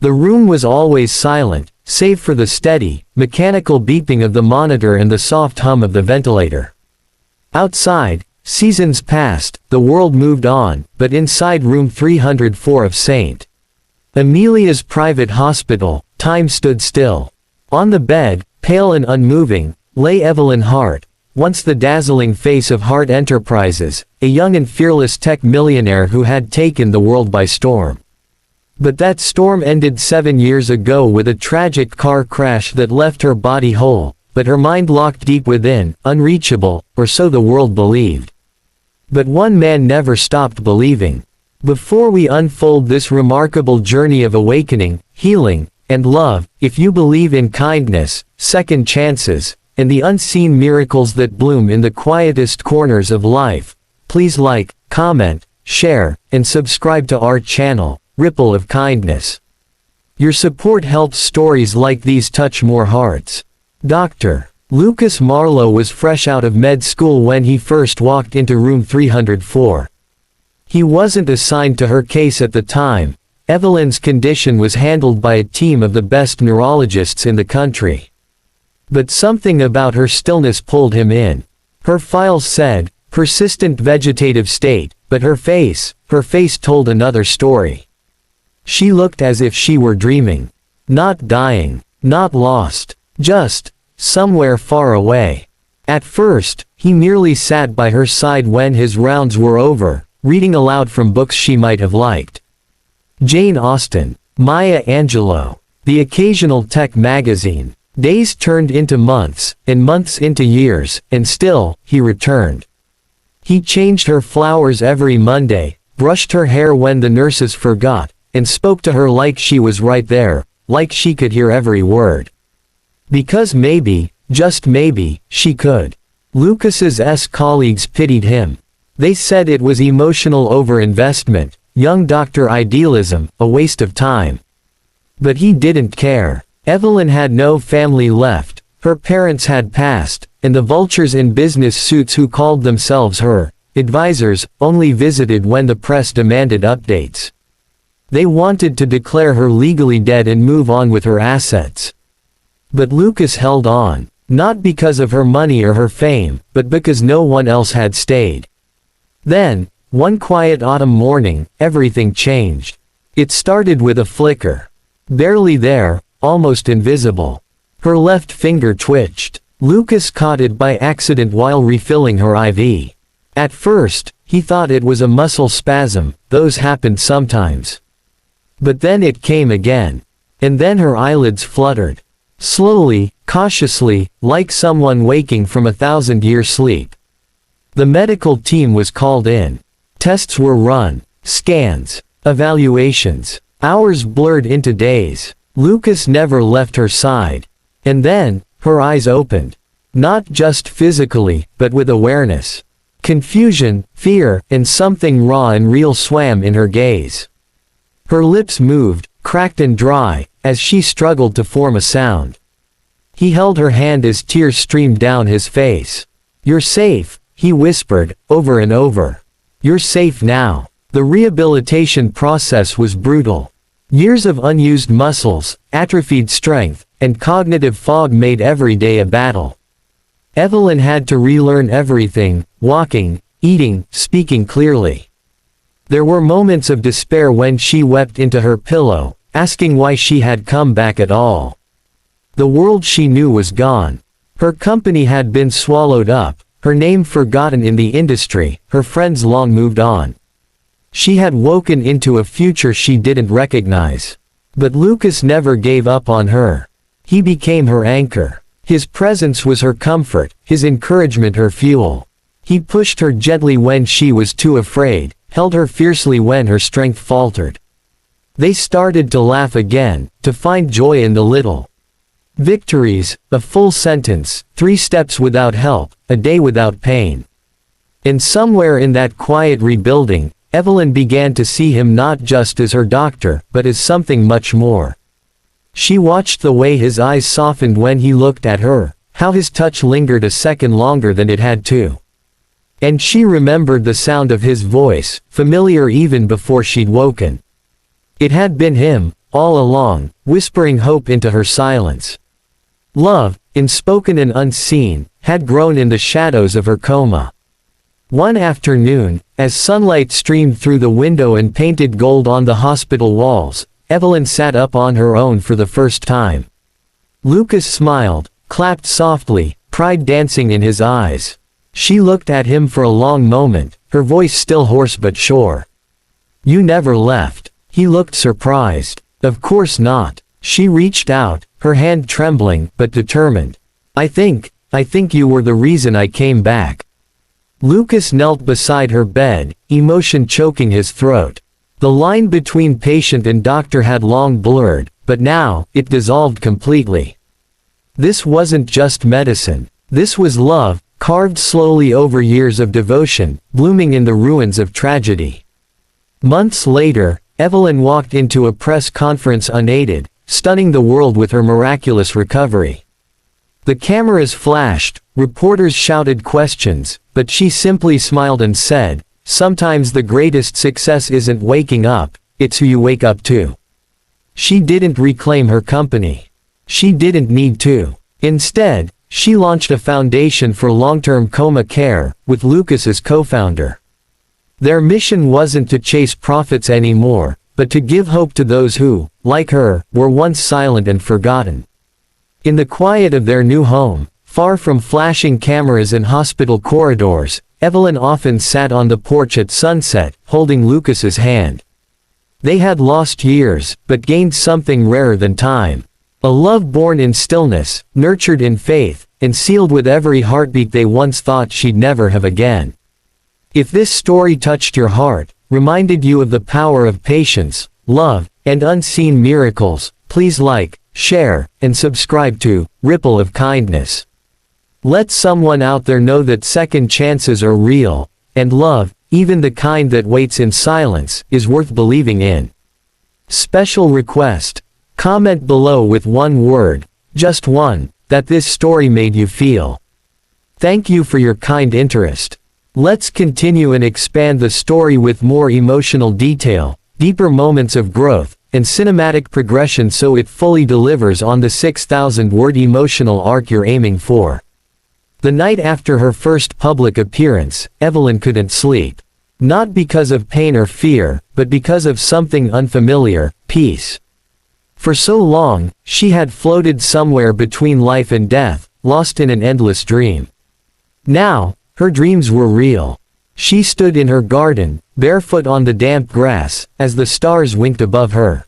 The room was always silent, save for the steady, mechanical beeping of the monitor and the soft hum of the ventilator. Outside, seasons passed, the world moved on, but inside room 304 of St. Amelia's private hospital, time stood still. On the bed, pale and unmoving, lay Evelyn Hart, once the dazzling face of Hart Enterprises, a young and fearless tech millionaire who had taken the world by storm. But that storm ended 7 years ago with a tragic car crash that left her body whole, but her mind locked deep within, unreachable, or so the world believed. But one man never stopped believing. Before we unfold this remarkable journey of awakening, healing, and love, if you believe in kindness, second chances, and the unseen miracles that bloom in the quietest corners of life, please like, comment, share, and subscribe to our channel, Ripple of Kindness. Your support helps stories like these touch more hearts. Dr. Lucas Marlowe was fresh out of med school when he first walked into room 304. He wasn't assigned to her case at the time. Evelyn's condition was handled by a team of the best neurologists in the country. But something about her stillness pulled him in. Her files said, persistent vegetative state, but her face told another story. She looked as if she were dreaming. Not dying, not lost, just somewhere far away. At first, he merely sat by her side when his rounds were over, reading aloud from books she might have liked. Jane Austen, Maya Angelou, the occasional tech magazine. Days turned into months, and months into years, and still, he returned. He changed her flowers every Monday, brushed her hair when the nurses forgot, and spoke to her like she was right there, like she could hear every word. Because maybe, just maybe, she could. Lucas's colleagues pitied him. They said it was emotional overinvestment, young doctor idealism, a waste of time. But he didn't care. Evelyn had no family left, her parents had passed, and the vultures in business suits who called themselves her advisors only visited when the press demanded updates. They wanted to declare her legally dead and move on with her assets. But Lucas held on, not because of her money or her fame, but because no one else had stayed. Then, one quiet autumn morning, everything changed. It started with a flicker. Barely there, almost invisible. Her left finger twitched. Lucas caught it by accident while refilling her IV. At first, he thought it was a muscle spasm, those happened sometimes. But then it came again. And then her eyelids fluttered. Slowly, cautiously, like someone waking from a 1,000-year sleep. The medical team was called in. Tests were run. Scans. Evaluations. Hours blurred into days. Lucas never left her side. And then, her eyes opened. Not just physically, but with awareness. Confusion, fear, and something raw and real swam in her gaze. Her lips moved, cracked and dry, as she struggled to form a sound. He held her hand as tears streamed down his face. "You're safe," he whispered, over and over. "You're safe now." The rehabilitation process was brutal. Years of unused muscles, atrophied strength, and cognitive fog made every day a battle. Evelyn had to relearn everything: walking, eating, speaking clearly. There were moments of despair when she wept into her pillow, asking why she had come back at all. The world she knew was gone. Her company had been swallowed up, her name forgotten in the industry, her friends long moved on. She had woken into a future she didn't recognize. But Lucas never gave up on her. He became her anchor. His presence was her comfort, his encouragement her fuel. He pushed her gently when she was too afraid, held her fiercely when her strength faltered. They started to laugh again, to find joy in the little victories, a full sentence, 3 steps without help, a day without pain. And somewhere in that quiet rebuilding, Evelyn began to see him not just as her doctor, but as something much more. She watched the way his eyes softened when he looked at her, how his touch lingered a second longer than it had to. And she remembered the sound of his voice, familiar even before she'd woken. It had been him, all along, whispering hope into her silence. Love, unspoken and unseen, had grown in the shadows of her coma. One afternoon, as sunlight streamed through the window and painted gold on the hospital walls, Evelyn sat up on her own for the first time. Lucas smiled, clapped softly, pride dancing in his eyes. She looked at him for a long moment, her voice still hoarse but sure. "You never left." He looked surprised. "Of course not." She reached out, her hand trembling, but determined. I think you were the reason I came back." Lucas knelt beside her bed, emotion choking his throat. The line between patient and doctor had long blurred, but now, it dissolved completely. This wasn't just medicine. This was love, carved slowly over years of devotion, blooming in the ruins of tragedy. Months later, Evelyn walked into a press conference unaided, stunning the world with her miraculous recovery. The cameras flashed, reporters shouted questions, but she simply smiled and said, "Sometimes the greatest success isn't waking up, it's who you wake up to." She didn't reclaim her company. She didn't need to. Instead, she launched a foundation for long-term coma care, with Lucas as co-founder. Their mission wasn't to chase profits anymore, but to give hope to those who, like her, were once silent and forgotten. In the quiet of their new home, far from flashing cameras and hospital corridors, Evelyn often sat on the porch at sunset, holding Lucas's hand. They had lost years, but gained something rarer than time. A love born in stillness, nurtured in faith, and sealed with every heartbeat they once thought she'd never have again. If this story touched your heart, reminded you of the power of patience, love, and unseen miracles, please like, share, and subscribe to Ripple of Kindness. Let someone out there know that second chances are real, and love, even the kind that waits in silence, is worth believing in. Special request. Comment below with one word, just one, that this story made you feel. Thank you for your kind interest. Let's continue and expand the story with more emotional detail, deeper moments of growth, and cinematic progression so it fully delivers on the 6,000-word emotional arc you're aiming for. The night after her first public appearance, Evelyn couldn't sleep. Not because of pain or fear, but because of something unfamiliar, peace. For so long, she had floated somewhere between life and death, lost in an endless dream. Now, her dreams were real. She stood in her garden, barefoot on the damp grass, as the stars winked above her.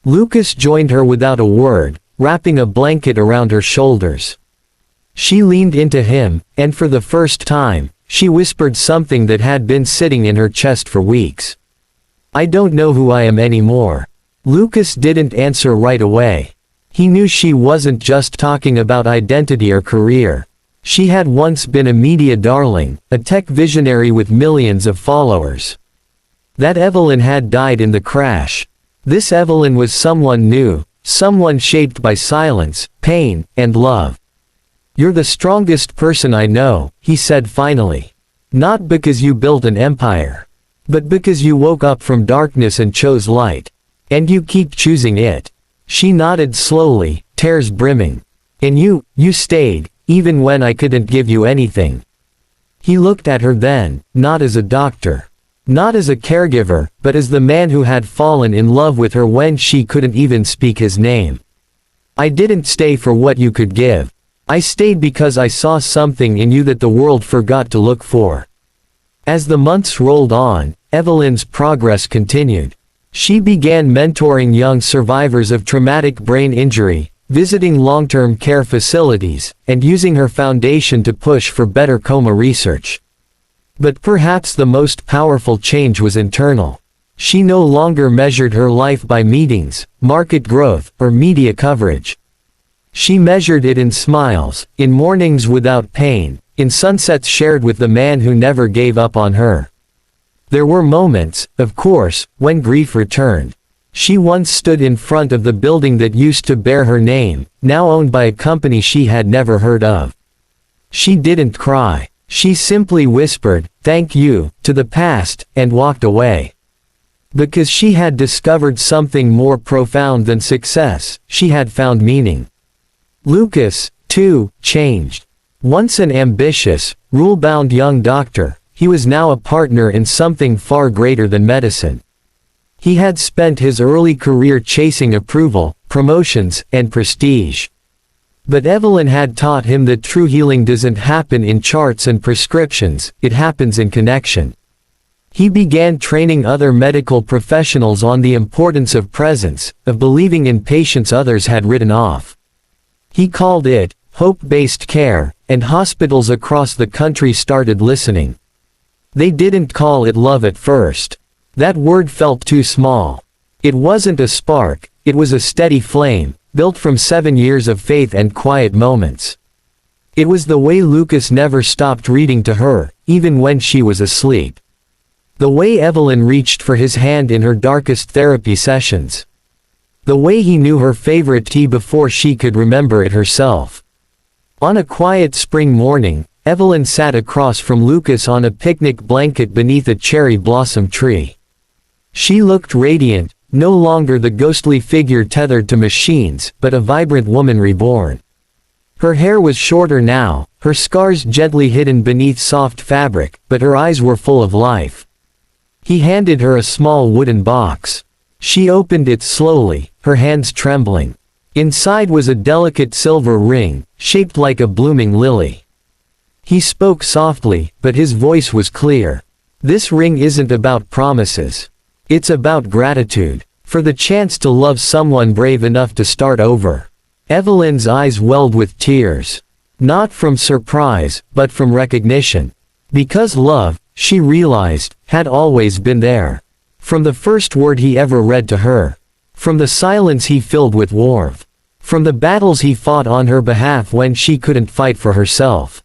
Lucas joined her without a word, wrapping a blanket around her shoulders. She leaned into him, and for the first time, she whispered something that had been sitting in her chest for weeks. "I don't know who I am anymore." Lucas didn't answer right away. He knew she wasn't just talking about identity or career. She had once been a media darling, a tech visionary with millions of followers. That Evelyn had died in the crash. This Evelyn was someone new, someone shaped by silence, pain, and love. "You're the strongest person I know," he said finally. "Not because you built an empire, but because you woke up from darkness and chose light. And you keep choosing it." She nodded slowly, tears brimming. "And you stayed, even when I couldn't give you anything." He looked at her then, not as a doctor. Not as a caregiver, but as the man who had fallen in love with her when she couldn't even speak his name. "I didn't stay for what you could give. I stayed because I saw something in you that the world forgot to look for." As the months rolled on, Evelyn's progress continued. She began mentoring young survivors of traumatic brain injury, visiting long-term care facilities, and using her foundation to push for better coma research. But perhaps the most powerful change was internal. She no longer measured her life by meetings, market growth, or media coverage. She measured it in smiles, in mornings without pain, in sunsets shared with the man who never gave up on her. There were moments, of course, when grief returned. She once stood in front of the building that used to bear her name, now owned by a company she had never heard of. She didn't cry. She simply whispered, "Thank you," to the past, and walked away. Because she had discovered something more profound than success, she had found meaning. Lucas, too, changed. Once an ambitious, rule-bound young doctor, he was now a partner in something far greater than medicine. He had spent his early career chasing approval, promotions, and prestige. But Evelyn had taught him that true healing doesn't happen in charts and prescriptions, it happens in connection. He began training other medical professionals on the importance of presence, of believing in patients others had written off. He called it hope-based care, and hospitals across the country started listening. They didn't call it love at first. That word felt too small. It wasn't a spark, it was a steady flame, built from 7 years of faith and quiet moments. It was the way Lucas never stopped reading to her, even when she was asleep. The way Evelyn reached for his hand in her darkest therapy sessions. The way he knew her favorite tea before she could remember it herself. On a quiet spring morning, Evelyn sat across from Lucas on a picnic blanket beneath a cherry blossom tree. She looked radiant, no longer the ghostly figure tethered to machines, but a vibrant woman reborn. Her hair was shorter now, her scars gently hidden beneath soft fabric, but her eyes were full of life. He handed her a small wooden box. She opened it slowly, her hands trembling. Inside was a delicate silver ring, shaped like a blooming lily. He spoke softly, but his voice was clear. This ring isn't about promises. It's about gratitude. For the chance to love someone brave enough to start over. Evelyn's eyes welled with tears. Not from surprise, but from recognition. Because love, she realized, had always been there. From the first word he ever read to her. From the silence he filled with warmth. From the battles he fought on her behalf when she couldn't fight for herself.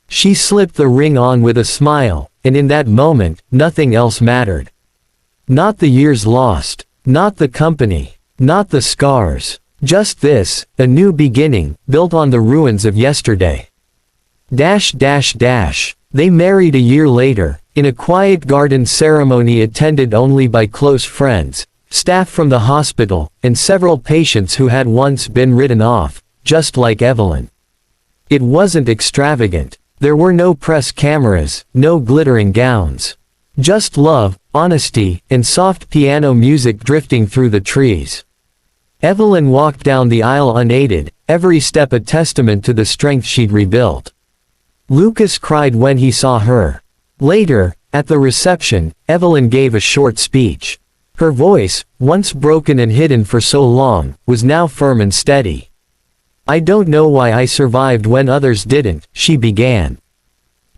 She slipped the ring on with a smile, and in that moment, nothing else mattered. Not the years lost. Not the company. Not the scars. Just this, a new beginning, built on the ruins of yesterday. They married a year later, in a quiet garden ceremony attended only by close friends, staff from the hospital, and several patients who had once been written off, just like Evelyn. It wasn't extravagant. There were no press cameras, no glittering gowns. Just love, honesty, and soft piano music drifting through the trees. Evelyn walked down the aisle unaided, every step a testament to the strength she'd rebuilt. Lucas cried when he saw her. Later, at the reception, Evelyn gave a short speech. Her voice, once broken and hidden for so long, was now firm and steady. "I don't know why I survived when others didn't," she began.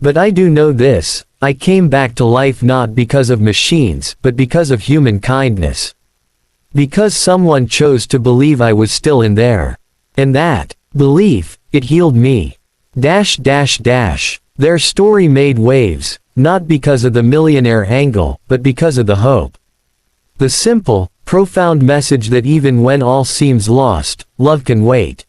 "But I do know this, I came back to life not because of machines, but because of human kindness. Because someone chose to believe I was still in there. And that belief, it healed me." Their story made waves, not because of the millionaire angle, but because of the hope. The simple, profound message that even when all seems lost, love can wait.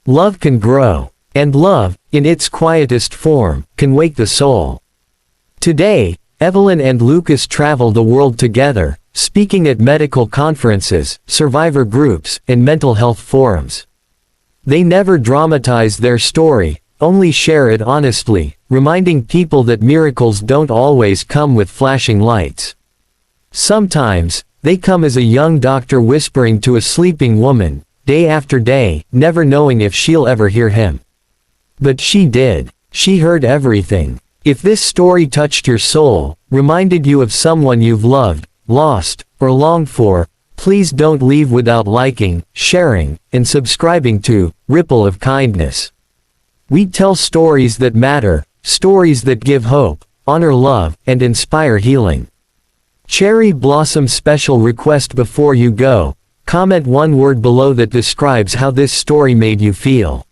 Love can grow. And love, in its quietest form, can wake the soul. Today, Evelyn and Lucas travel the world together, speaking at medical conferences, survivor groups, and mental health forums. They never dramatize their story, only share it honestly, reminding people that miracles don't always come with flashing lights. Sometimes, they come as a young doctor whispering to a sleeping woman, day after day, never knowing if she'll ever hear him. But she did. She heard everything. If this story touched your soul, reminded you of someone you've loved, lost, or longed for, please don't leave without liking, sharing, and subscribing to Ripple of Kindness. We tell stories that matter, stories that give hope, honor love, and inspire healing. Cherry Blossom special request before you go, comment one word below that describes how this story made you feel.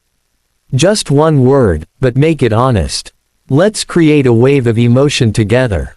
Just one word, but make it honest. Let's create a wave of emotion together.